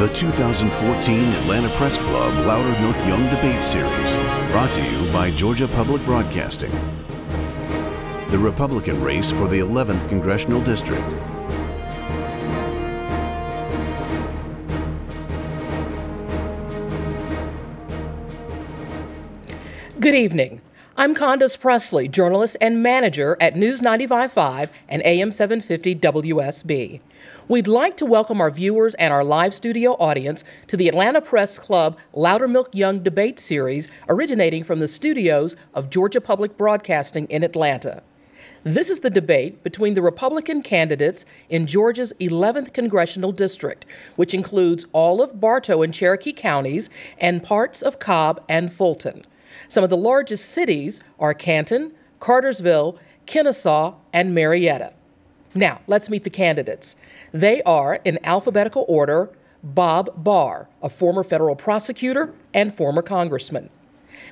The 2014 Atlanta Press Club Loudermilk Young Debate Series, brought to you by Georgia Public Broadcasting. The Republican race for the 11th Congressional District. Good evening. I'm Condace Presley, journalist and manager at News 95.5 and AM 750 WSB. We'd like to welcome our viewers and our live studio audience to the Atlanta Press Club Loudermilk Young Debate Series, originating from the studios of Georgia Public Broadcasting in Atlanta. This is the debate between the Republican candidates in Georgia's 11th Congressional District, which includes all of Bartow and Cherokee counties and parts of Cobb and Fulton. Some of the largest cities are Canton, Cartersville, Kennesaw, and Marietta. Now, let's meet the candidates. They are, in alphabetical order, Bob Barr, a former federal prosecutor and former congressman;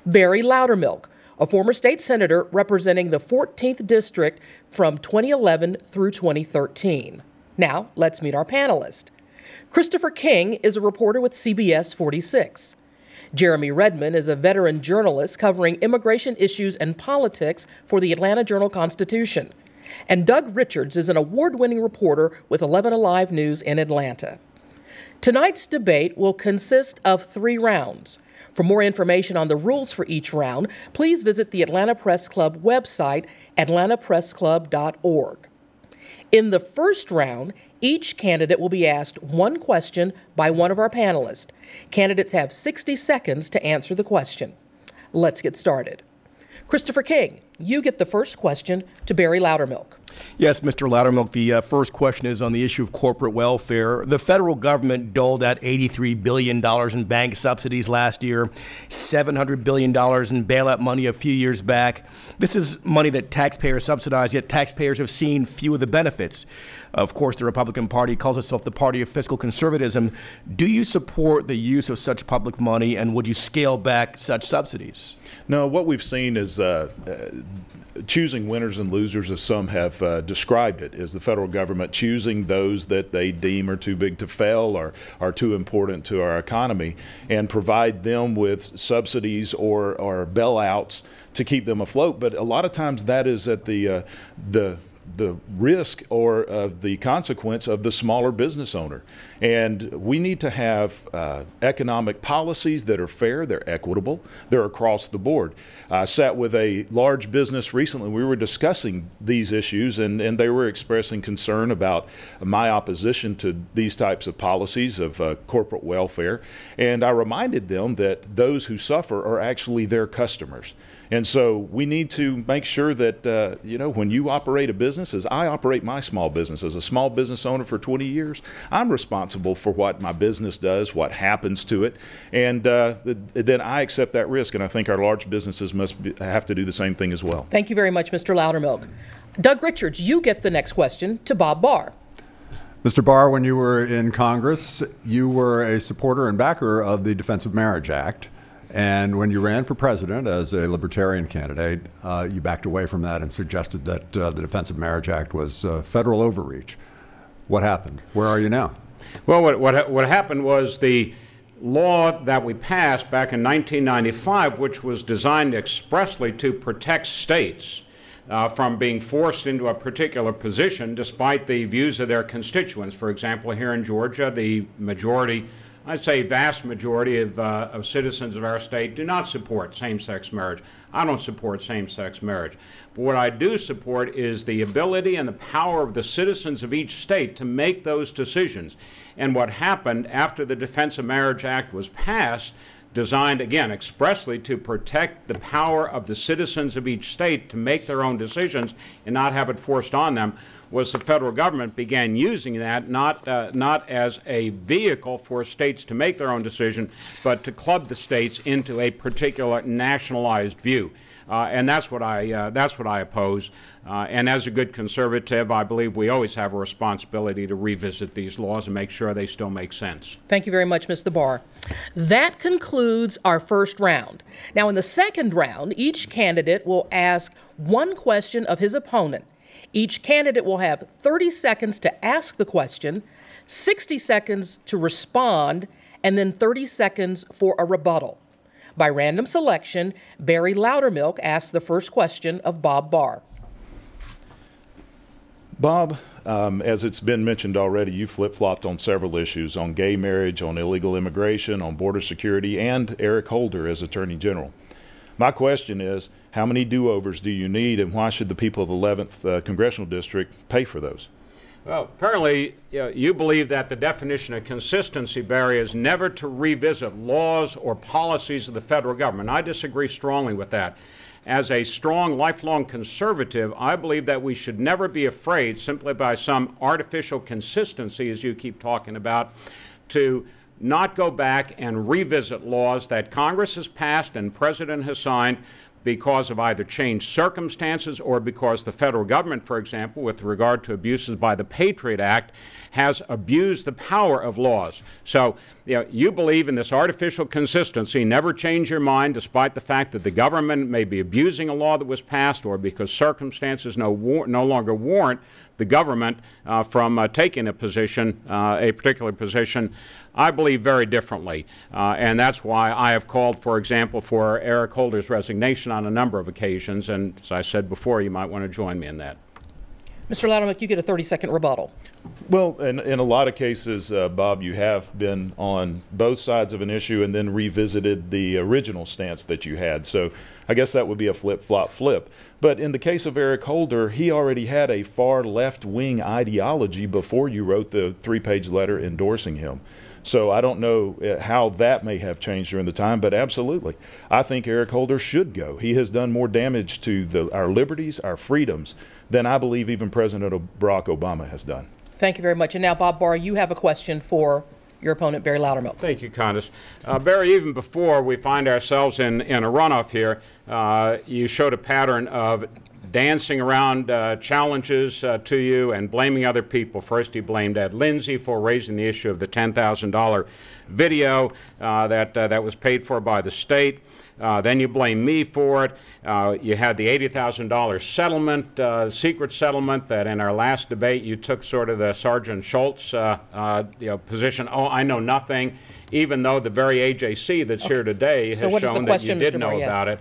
Barry Loudermilk, a former state senator representing the 14th District from 2011 through 2013. Now, let's meet our panelist. Christopher King is a reporter with CBS 46. Jeremy Redmond is a veteran journalist covering immigration issues and politics for the Atlanta Journal-Constitution. And Doug Richards is an award-winning reporter with 11 Alive News in Atlanta. Tonight's debate will consist of 3 rounds. For more information on the rules for each round, please visit the Atlanta Press Club website, atlantapressclub.org. In the first round, each candidate will be asked one question by one of our panelists. Candidates have 60 seconds to answer the question. Let's get started. Christopher King, you get the first question to Barry Loudermilk. Yes, Mr. Loudermilk, the first question is on the issue of corporate welfare. The federal government doled out $83 billion in bank subsidies last year, $700 billion in bailout money a few years back. This is money that taxpayers subsidize, yet taxpayers have seen few of the benefits. Of course, the Republican Party calls itself the party of fiscal conservatism. Do you support the use of such public money, and would you scale back such subsidies? No, what we've seen is choosing winners and losers, as some have described it, is the federal government choosing those that they deem are too big to fail or are too important to our economy, and provide them with subsidies or bailouts to keep them afloat. But a lot of times that is at the risk or of the consequence of the smaller business owner. And we need to have economic policies that are fair, they're equitable, they're across the board. I sat with a large business recently. We were discussing these issues, and they were expressing concern about my opposition to these types of policies of corporate welfare. And I reminded them that those who suffer are actually their customers. And so we need to make sure that, when you operate a business, as I operate my small business, as a small business owner for 20 years, I'm responsible for what my business does, what happens to it, and then I accept that risk. And I think our large businesses must have to do the same thing as well. Thank you very much, Mr. Loudermilk. Doug Richards, you get the next question to Bob Barr. Mr. Barr, when you were in Congress, you were a supporter and backer of the Defense of Marriage Act. And when you ran for president as a libertarian candidate, you backed away from that and suggested that the Defense of Marriage Act was federal overreach. What happened? Where are you now? Well, what happened was the law that we passed back in 1995, which was designed expressly to protect states from being forced into a particular position despite the views of their constituents. For example, here in Georgia, the majority, I'd say vast majority of citizens of our state do not support same-sex marriage. I don't support same-sex marriage. But what I do support is the ability and the power of the citizens of each state to make those decisions. And what happened after the Defense of Marriage Act was passed, designed, again, expressly to protect the power of the citizens of each state to make their own decisions and not have it forced on them, was the federal government began using that not as a vehicle for states to make their own decision, but to club the states into a particular nationalized view. And that's what I oppose. And as a good conservative, I believe we always have a responsibility to revisit these laws and make sure they still make sense. Thank you very much, Mr. Barr. That concludes our first round. Now, in the second round, each candidate will ask one question of his opponent. Each candidate will have 30 seconds to ask the question, 60 seconds to respond, and then 30 seconds for a rebuttal. By random selection, Barry Loudermilk asks the first question of Bob Barr. Bob, as it's been mentioned already, you flip-flopped on several issues, on gay marriage, on illegal immigration, on border security, and Eric Holder as Attorney General. My question is, how many do-overs do you need, and why should the people of the 11th Congressional District pay for those? Well, apparently you believe that the definition of consistency, Barry, is never to revisit laws or policies of the federal government. I disagree strongly with that. As a strong, lifelong conservative, I believe that we should never be afraid, simply by some artificial consistency, as you keep talking about, to not go back and revisit laws that Congress has passed and the President has signed because of either changed circumstances or because the federal government, for example, with regard to abuses by the Patriot Act, has abused the power of laws. So, you believe in this artificial consistency, never change your mind despite the fact that the government may be abusing a law that was passed or because circumstances no longer warrant the government from taking a position, a particular position. I believe very differently, and that's why I have called, for example, for Eric Holder's resignation on a number of occasions, and as I said before, you might want to join me in that. Mr. Loudermilk, you get a 30-second rebuttal. Well, in a lot of cases, Bob, you have been on both sides of an issue and then revisited the original stance that you had. So I guess that would be a flip-flop-flip. But in the case of Eric Holder, he already had a far left-wing ideology before you wrote the 3-page letter endorsing him. So I don't know how that may have changed during the time, but absolutely. I think Eric Holder should go. He has done more damage to our liberties, our freedoms, than I believe even President Barack Obama has done. Thank you very much. And now, Bob Barr, you have a question for your opponent, Barry Loudermilk. Thank you, Candace. Barry, even before we find ourselves in a runoff here, you showed a pattern of dancing around challenges to you and blaming other people. First, he blamed Ed Lindsay for raising the issue of the $10,000 video that was paid for by the state. Then you blame me for it. You had the $80,000 settlement, secret settlement, that in our last debate you took sort of the Sergeant Schultz position. Oh, I know nothing, even though the very AJC that's here today has shown that you did know about it.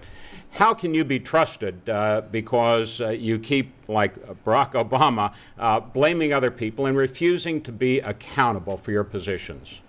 How can you be trusted because you keep, like Barack Obama, blaming other people and refusing to be accountable for your positions?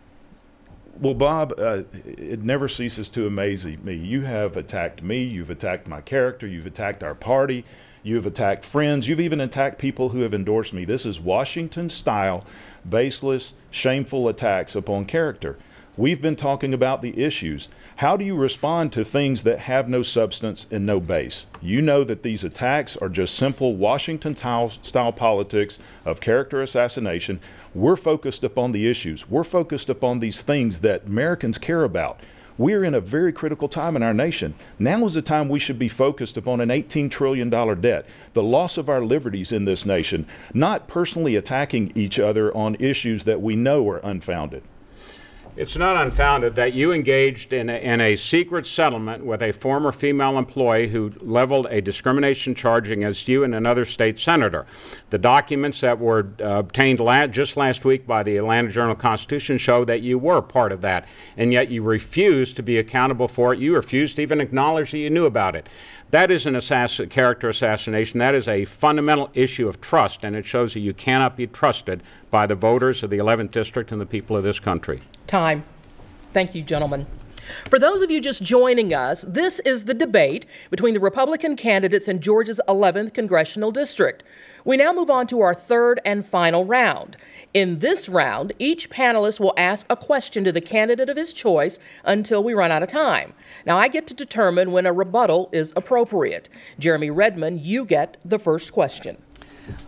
Well, Bob, it never ceases to amaze me. You have attacked me, you've attacked my character, you've attacked our party, you've attacked friends, you've even attacked people who have endorsed me. This is Washington-style, baseless, shameful attacks upon character. We've been talking about the issues. How do you respond to things that have no substance and no base? You know that these attacks are just simple Washington-style politics of character assassination. We're focused upon the issues. We're focused upon these things that Americans care about. We're in a very critical time in our nation. Now is the time we should be focused upon an $18 trillion debt, the loss of our liberties in this nation, not personally attacking each other on issues that we know are unfounded. It's not unfounded that you engaged in a secret settlement with a former female employee who leveled a discrimination charge against you and another state senator. The documents that were obtained just last week by the Atlanta Journal-Constitution show that you were part of that, and yet you refused to be accountable for it. You refused to even acknowledge that you knew about it. That is an character assassination. That is a fundamental issue of trust, and it shows that you cannot be trusted by the voters of the 11th District and the people of this country. Time. Thank you, gentlemen. For those of you just joining us, this is the debate between the Republican candidates in Georgia's 11th Congressional District. We now move on to our third and final round. In this round, each panelist will ask a question to the candidate of his choice until we run out of time. Now, I get to determine when a rebuttal is appropriate. Jeremy Redmond, you get the first question.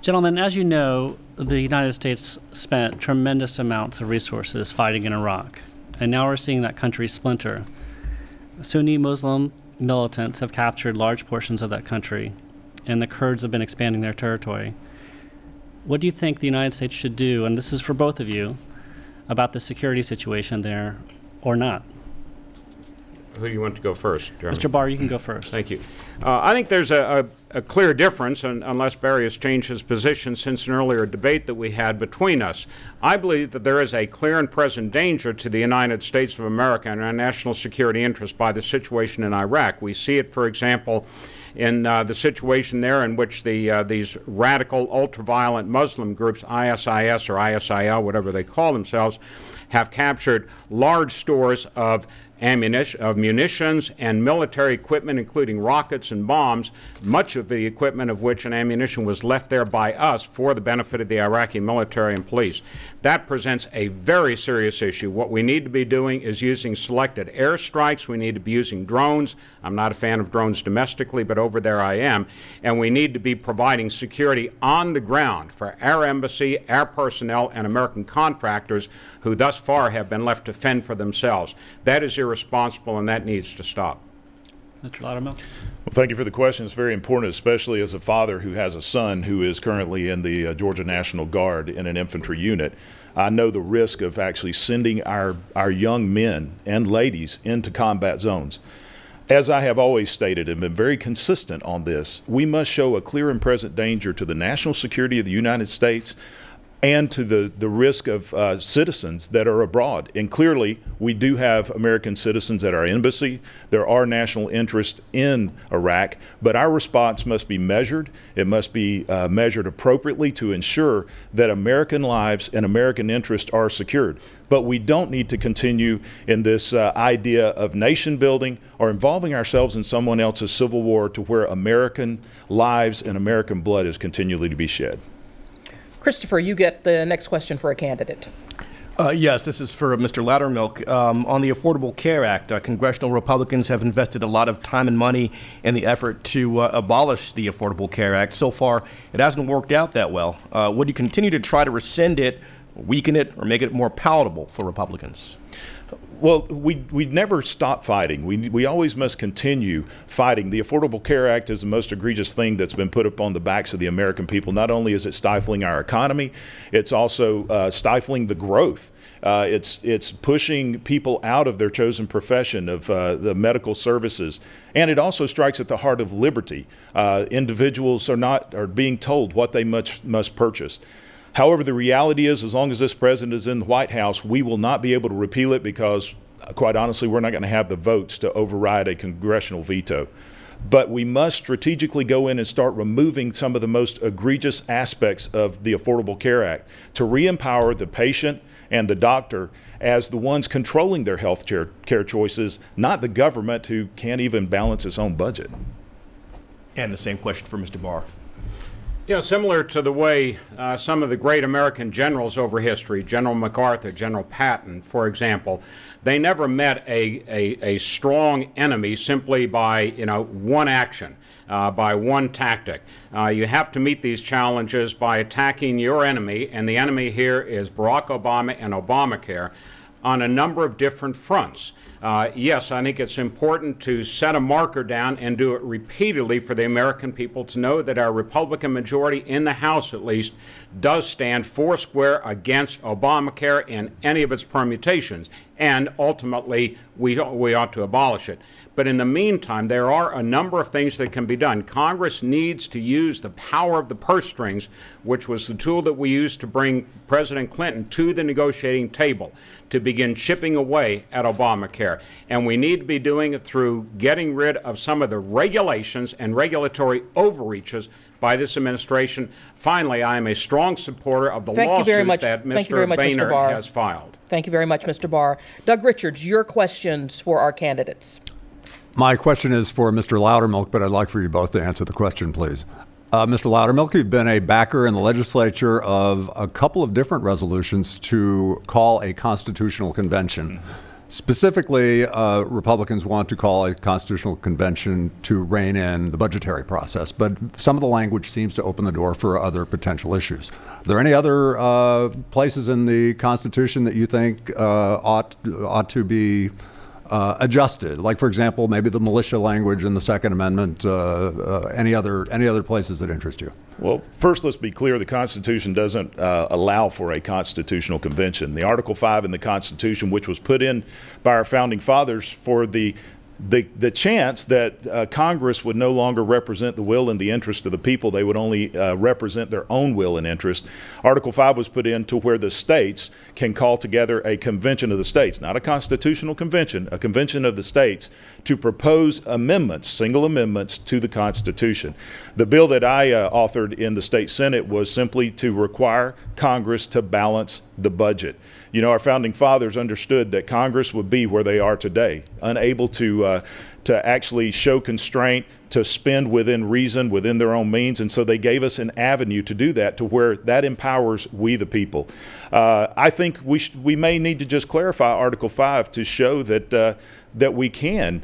Gentlemen, as you know, the United States spent tremendous amounts of resources fighting in Iraq, and now we're seeing that country splinter. Sunni Muslim militants have captured large portions of that country, and the Kurds have been expanding their territory. What do you think the United States should do, and this is for both of you, about the security situation there, or not? Who do you want to go first, Jeremy? Mr. Barr, you can go first. Thank you. I think there's a clear difference, unless Barry has changed his position since an earlier debate that we had between us. I believe that there is a clear and present danger to the United States of America and our national security interest by the situation in Iraq. We see it, for example, in the situation there in which these radical, ultra-violent Muslim groups, ISIS or ISIL, whatever they call themselves, have captured large stores of munitions and military equipment, including rockets and bombs, much of the equipment of which and ammunition was left there by us for the benefit of the Iraqi military and police. That presents a very serious issue. What we need to be doing is using selected airstrikes. We need to be using drones. I'm not a fan of drones domestically, but over there I am. And we need to be providing security on the ground for our embassy, our personnel, and American contractors who thus far have been left to fend for themselves. That is irresponsible, and that needs to stop. Mr. Loudermilk. Well, thank you for the question. It's very important, especially as a father who has a son who is currently in the Georgia National Guard in an infantry unit. I know the risk of actually sending our young men and ladies into combat zones. As I have always stated and been very consistent on this, we must show a clear and present danger to the national security of the United States and to the risk of citizens that are abroad. And clearly, we do have American citizens at our embassy. There are national interests in Iraq, but our response must be measured. It must be measured appropriately to ensure that American lives and American interests are secured. But we don't need to continue in this idea of nation building or involving ourselves in someone else's civil war to where American lives and American blood is continually to be shed. Christopher, you get the next question for a candidate. Yes, this is for Mr. Loudermilk. On the Affordable Care Act, congressional Republicans have invested a lot of time and money in the effort to abolish the Affordable Care Act. So far, it hasn't worked out that well. Would you continue to try to rescind it, weaken it, or make it more palatable for Republicans? Well, we never stop fighting. We always must continue fighting. The Affordable Care Act is the most egregious thing that's been put upon the backs of the American people. Not only is it stifling our economy, it's also stifling the growth. It's pushing people out of their chosen profession of the medical services. And it also strikes at the heart of liberty. Individuals are being told what they must purchase. However, the reality is, as long as this president is in the White House, we will not be able to repeal it because, quite honestly, we're not going to have the votes to override a congressional veto. But we must strategically go in and start removing some of the most egregious aspects of the Affordable Care Act to re-empower the patient and the doctor as the ones controlling their health care choices, not the government who can't even balance its own budget. And the same question for Mr. Barr. You know, similar to the way some of the great American generals over history, General MacArthur, General Patton, for example, they never met a strong enemy simply by, one action, by one tactic. You have to meet these challenges by attacking your enemy, and the enemy here is Barack Obama and Obamacare, on a number of different fronts. Yes, I think it's important to set a marker down and do it repeatedly for the American people to know that our Republican majority in the House, at least, does stand foursquare against Obamacare and any of its permutations. And ultimately, we ought to abolish it. But in the meantime, there are a number of things that can be done. Congress needs to use the power of the purse strings, which was the tool that we used to bring President Clinton to the negotiating table, to begin chipping away at Obamacare. And we need to be doing it through getting rid of some of the regulations and regulatory overreaches by this administration. Finally, I am a strong supporter of the lawsuit that Mr. Boehner has filed. Thank you very much, Mr. Barr. Doug Richards, your questions for our candidates. My question is for Mr. Loudermilk, but I'd like for you both to answer the question, please. Mr. Loudermilk, you've been a backer in the legislature of a couple of different resolutions to call a constitutional convention. Specifically, Republicans want to call a constitutional convention to rein in the budgetary process, but some of the language seems to open the door for other potential issues. Are there any other places in the Constitution that you think ought to be adjusted? Like, for example, maybe the militia language in the Second Amendment, any other places that interest you? Well, first, let's be clear. The Constitution doesn't allow for a constitutional convention. The Article 5 in the Constitution, which was put in by our founding fathers for the the chance that Congress would no longer represent the will and the interest of the people. They would only represent their own will and interest. Article 5 was put in to where the states can call together a convention of the states, not a constitutional convention, a convention of the states, to propose amendments, single amendments to the Constitution. The bill that I authored in the state Senate was simply to require Congress to balance the budget. You know, our founding fathers understood that Congress would be where they are today, unable to actually show constraint, to spend within reason, within their own means, and so they gave us an avenue to do that, to where that empowers we the people. I think we may need to just clarify Article 5 to show that we can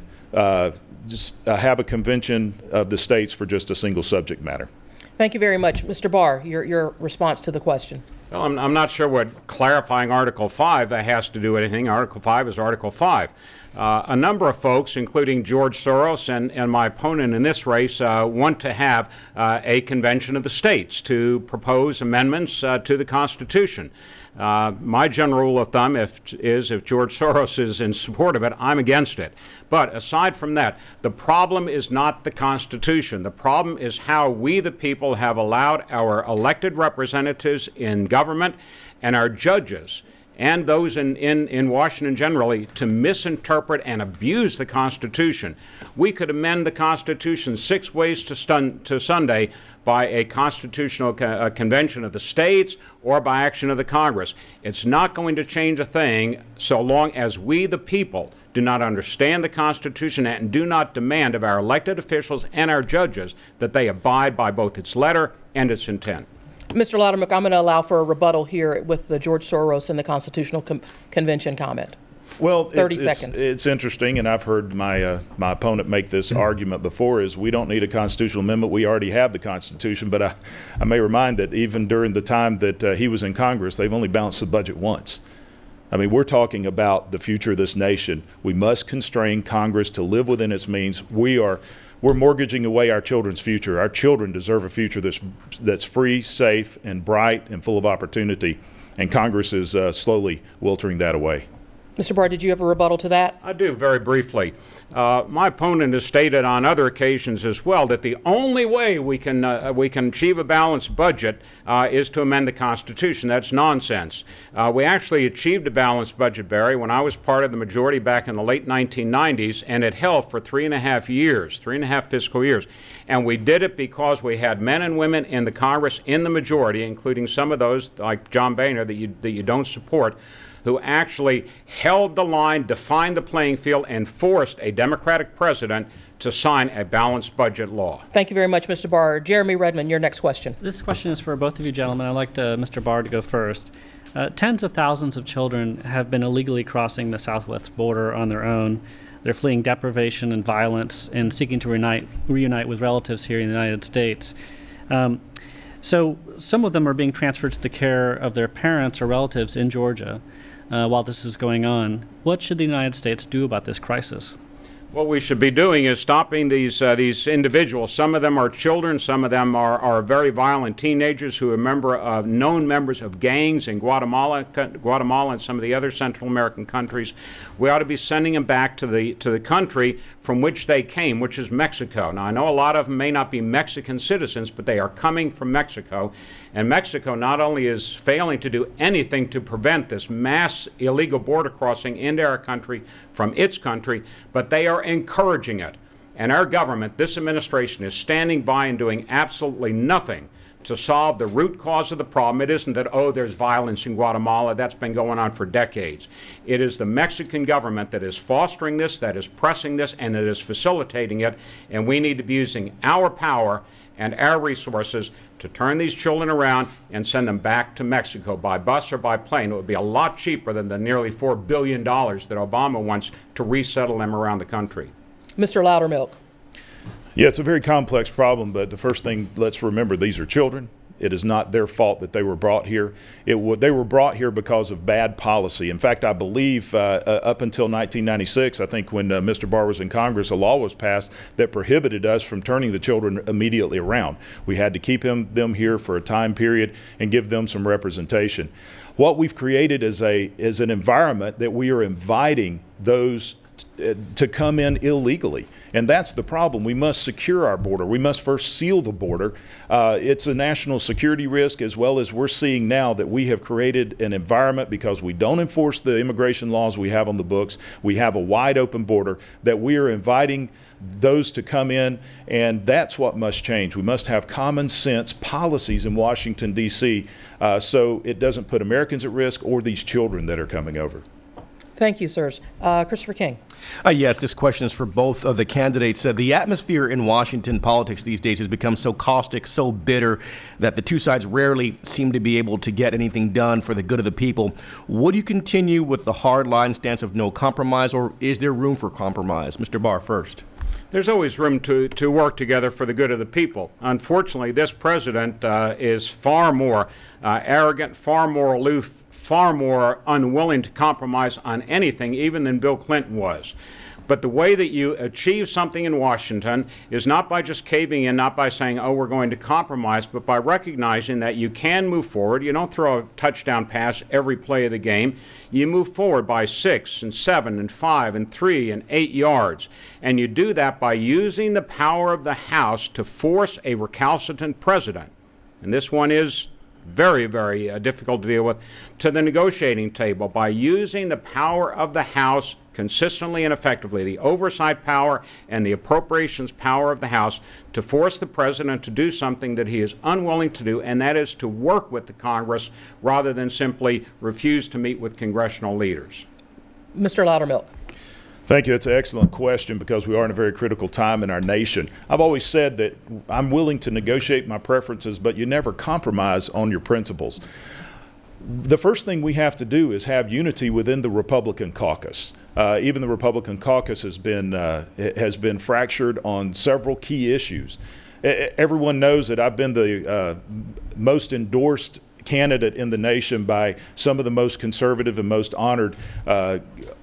just have a convention of the states for just a single subject matter. Thank you very much. Mr. Barr, your response to the question. Well, I'm not sure what clarifying Article 5 has to do with anything. Article 5 is Article 5. A number of folks, including George Soros and my opponent in this race, want to have a convention of the states to propose amendments to the Constitution. My general rule of thumb is if George Soros is in support of it, I'm against it. But aside from that, the problem is not the Constitution. The problem is how we, the people, have allowed our elected representatives in government and our judges and those in Washington generally to misinterpret and abuse the Constitution. We could amend the Constitution 6 ways to Sunday by a constitutional convention of the states or by action of the Congress. It's not going to change a thing so long as we, the people, do not understand the Constitution and do not demand of our elected officials and our judges that they abide by both its letter and its intent. Mr. Loudermilk, I'm going to allow for a rebuttal here with the George Soros and the Constitutional Convention comment. Well, 30 seconds. It's interesting, and I've heard my opponent make this argument before, is we don't need a constitutional amendment. We already have the Constitution. But I may remind that even during the time that he was in Congress, they've only balanced the budget once. I mean, we're talking about the future of this nation. We must constrain Congress to live within its means. We're mortgaging away our children's future. Our children deserve a future that's free, safe, and bright, and full of opportunity. And Congress is slowly wilting that away. Mr. Barr, did you have a rebuttal to that? I do, very briefly. My opponent has stated on other occasions as well that the only way we can achieve a balanced budget is to amend the Constitution. That's nonsense. We actually achieved a balanced budget, Barry, when I was part of the majority back in the late 1990s, and it held for 3.5 years, 3.5 fiscal years. And we did it because we had men and women in the Congress in the majority, including some of those like John Boehner that you don't support, who actually held the line, defined the playing field, and forced a Democratic president to sign a balanced budget law. Thank you very much, Mr. Barr. Jeremy Redmond, your next question. This question is for both of you gentlemen. I'd like Mr. Barr to go first. Tens of thousands of children have been illegally crossing the southwest border on their own. They're fleeing deprivation and violence and seeking to reunite with relatives here in the United States. So some of them are being transferred to the care of their parents or relatives in Georgia while this is going on. What should the United States do about this crisis? What we should be doing is stopping these individuals. Some of them are children. Some of them are very violent teenagers who are known members of gangs in Guatemala and some of the other Central American countries. We ought to be sending them back to the country from which they came, which is Mexico. Now, I know a lot of them may not be Mexican citizens, but they are coming from Mexico. And Mexico not only is failing to do anything to prevent this mass illegal border crossing into our country from its country, but they are encouraging it. And our government, this administration, is standing by and doing absolutely nothing to solve the root cause of the problem. It isn't that, oh, there's violence in Guatemala. That's been going on for decades. It is the Mexican government that is fostering this, that is pressing this, and that is facilitating it. And we need to be using our power and our resources to turn these children around and send them back to Mexico by bus or by plane. It would be a lot cheaper than the nearly $4 billion that Obama wants to resettle them around the country. Mr. Loudermilk. Yeah, it's a very complex problem, but the first thing, let's remember, these are children. It is not their fault that they were brought here. They were brought here because of bad policy. In fact, I believe up until 1996, I think when Mr. Barr was in Congress, a law was passed that prohibited us from turning the children immediately around. We had to keep them here for a time period and give them some representation. What we've created is an environment that we are inviting those to come in illegally. And that's the problem. We must secure our border. We must first seal the border. It's a national security risk, as well as we're seeing now that we have created an environment, because we don't enforce the immigration laws we have on the books. We have a wide open border that we are inviting those to come in, and that's what must change. We must have common sense policies in Washington, D.C., so it doesn't put Americans at risk or these children that are coming over. Thank you, sirs. Christopher King. Yes, this question is for both of the candidates. The atmosphere in Washington politics these days has become so caustic, so bitter, that the two sides rarely seem to be able to get anything done for the good of the people. Would you continue with the hardline stance of no compromise, or is there room for compromise? Mr. Barr first. There's always room to work together for the good of the people. Unfortunately, this president is far more arrogant, far more aloof, far more unwilling to compromise on anything, even than Bill Clinton was. But the way that you achieve something in Washington is not by just caving in, not by saying, oh, we're going to compromise, but by recognizing that you can move forward. You don't throw a touchdown pass every play of the game. You move forward by 6 and 7 and 5 and 3 and 8 yards. And you do that by using the power of the House to force a recalcitrant president. And this one is very, very difficult to deal with, to the negotiating table by using the power of the House consistently and effectively, the oversight power and the appropriations power of the House, to force the president to do something that he is unwilling to do, and that is to work with the Congress rather than simply refuse to meet with congressional leaders. Mr. Loudermilk. Thank you. It's an excellent question, because we are in a very critical time in our nation. I've always said that I'm willing to negotiate my preferences, but you never compromise on your principles. The first thing we have to do is have unity within the Republican caucus. Even the Republican caucus has been fractured on several key issues. Everyone knows that I've been the most endorsed candidate in the nation by some of the most conservative and most honored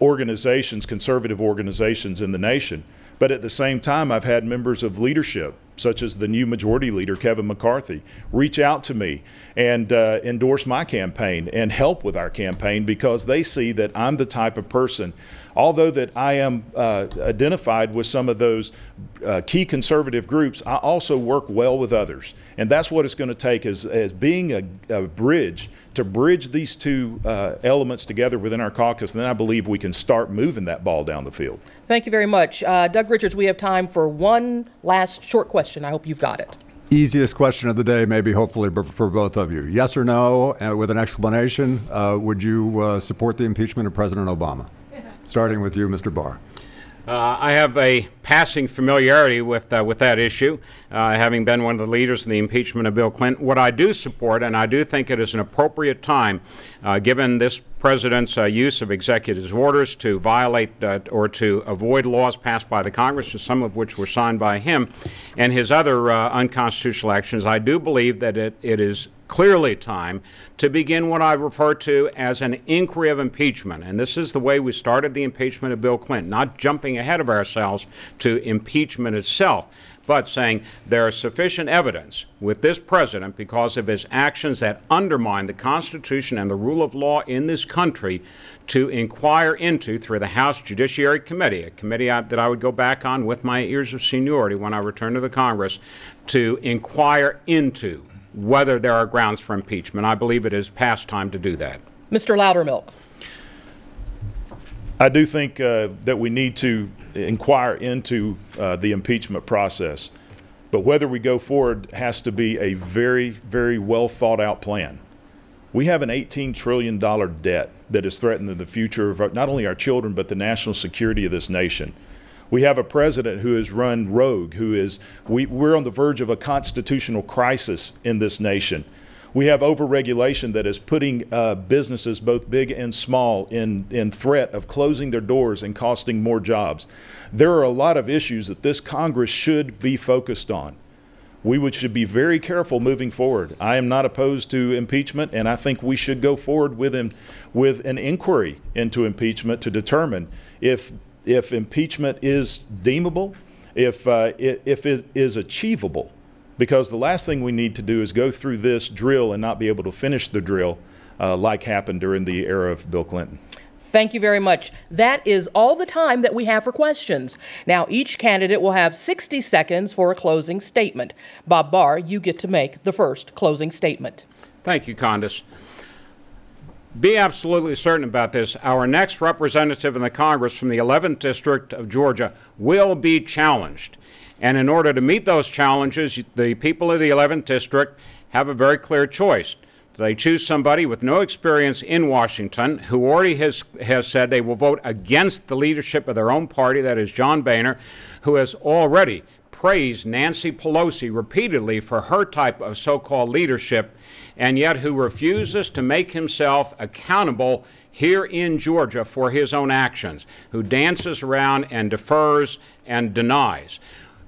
organizations, conservative organizations in the nation. But at the same time, I've had members of leadership, such as the new majority leader, Kevin McCarthy, reach out to me and endorse my campaign and help with our campaign, because they see that I'm the type of person, although that I am identified with some of those key conservative groups, I also work well with others. And that's what it's going to take, as being a bridge, to bridge these two elements together within our caucus. And then I believe we can start moving that ball down the field. Thank you very much. Doug Richards, we have time for one last short question. I hope you've got it. Easiest question of the day, maybe, hopefully, for both of you. Yes or no, with an explanation, would you support the impeachment of President Obama? Starting with you, Mr. Barr. I have a passing familiarity with that issue, having been one of the leaders in the impeachment of Bill Clinton. What I do support, and I do think it is an appropriate time, given this president's use of executive orders to violate or to avoid laws passed by the Congress, some of which were signed by him, and his other unconstitutional actions, I do believe that it is clearly time to begin what I refer to as an inquiry of impeachment. And this is the way we started the impeachment of Bill Clinton, not jumping ahead of ourselves to impeachment itself, but saying there is sufficient evidence with this president, because of his actions that undermine the Constitution and the rule of law in this country, to inquire into through the House Judiciary Committee, a committee that I would go back on with my years of seniority when I return to the Congress, to inquire into whether there are grounds for impeachment. I believe it is past time to do that. Mr. Loudermilk. I do think that we need to inquire into the impeachment process. But whether we go forward has to be a very, very well thought out plan. We have an $18 trillion debt that is threatening the future of not only our children, but the national security of this nation. We have a president who has run rogue, we're on the verge of a constitutional crisis in this nation. We have overregulation that is putting businesses, both big and small, in threat of closing their doors and costing more jobs. There are a lot of issues that this Congress should be focused on. We should be very careful moving forward. I am not opposed to impeachment, and I think we should go forward with an inquiry into impeachment to determine if impeachment is deemable, if it is achievable. Because the last thing we need to do is go through this drill and not be able to finish the drill like happened during the era of Bill Clinton. Thank you very much. That is all the time that we have for questions. Now, each candidate will have 60 seconds for a closing statement. Bob Barr, you get to make the first closing statement. Thank you, Candace. Be absolutely certain about this. Our next representative in the Congress from the 11th District of Georgia will be challenged. And in order to meet those challenges, the people of the 11th District have a very clear choice. They choose somebody with no experience in Washington who already has said they will vote against the leadership of their own party, that is John Boehner, who has already praised Nancy Pelosi repeatedly for her type of so-called leadership, and yet who refuses to make himself accountable here in Georgia for his own actions, who dances around and defers and denies.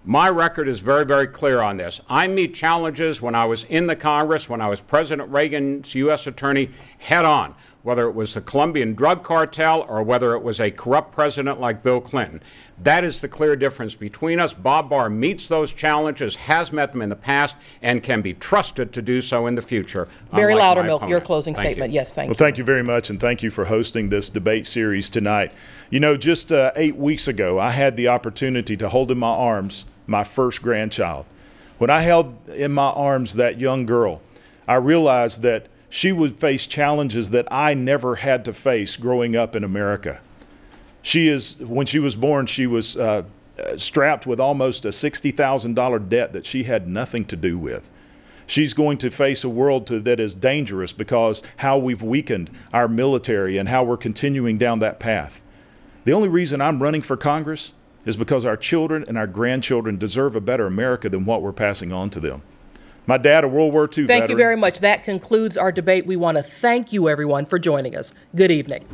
My record is very, very clear on this. I meet challenges when I was in the Congress, when I was President Reagan's U.S. attorney, head on, whether it was the Colombian drug cartel or whether it was a corrupt president like Bill Clinton. That is the clear difference between us. Bob Barr meets those challenges, has met them in the past, and can be trusted to do so in the future. Barry Loudermilk, your closing statement. Yes, thank you. Well, thank you very much, and thank you for hosting this debate series tonight. You know, just 8 weeks ago, I had the opportunity to hold in my arms my first grandchild. When I held in my arms that young girl, I realized that she would face challenges that I never had to face growing up in America. When she was born, she was strapped with almost a $60,000 debt that she had nothing to do with. She's going to face a world that is dangerous because how we've weakened our military and how we're continuing down that path. The only reason I'm running for Congress is because our children and our grandchildren deserve a better America than what we're passing on to them. My dad, a World War II veteran. Thank you very much. That concludes our debate. We want to thank you, everyone, for joining us. Good evening.